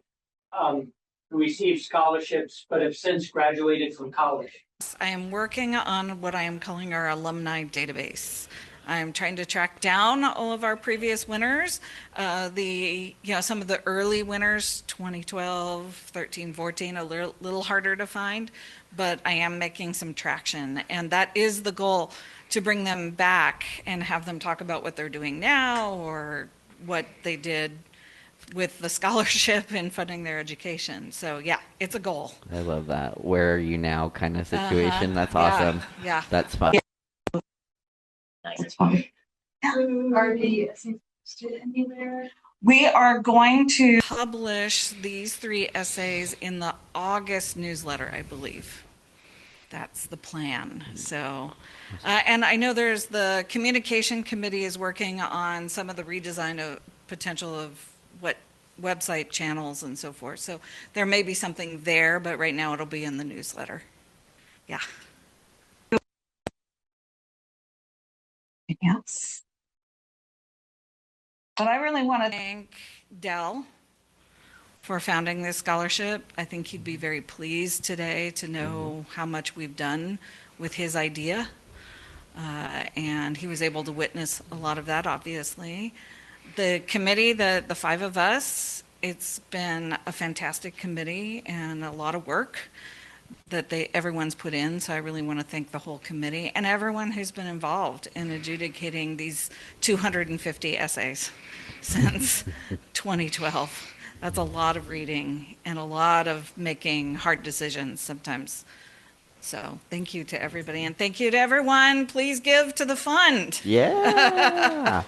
who receive scholarships but have since graduated from college? I am working on what I am calling our alumni database. I'm trying to track down all of our previous winners. Some of the early winners, 2012, 13, 14, a little harder to find, but I am making some traction. And that is the goal, to bring them back and have them talk about what they're doing now or what they did with the scholarship and funding their education. So yeah, it's a goal. I love that. Where are you now kind of situation. That's Yeah, awesome. yeah. That's fun. That's fine. Are the posted anywhere? We are going to publish these 3 essays in the August newsletter, I believe. That's the plan. So, and I know there's the communication committee is working on some of the redesign of potential of what website channels and so forth. So there may be something there, but right now it'll be in the newsletter. Yeah. Yes. But I really want to thank Del for founding this scholarship. I think he'd be very pleased today to know how much we've done with his idea. And he was able to witness a lot of that, obviously. The committee, the 5 of us, it's been a fantastic committee and a lot of work that everyone's put in. So I really want to thank the whole committee and everyone who's been involved in adjudicating these 250 essays since 2012. That's a lot of reading and a lot of making hard decisions sometimes. So thank you to everybody and thank you to everyone. Please give to the fund. Yeah.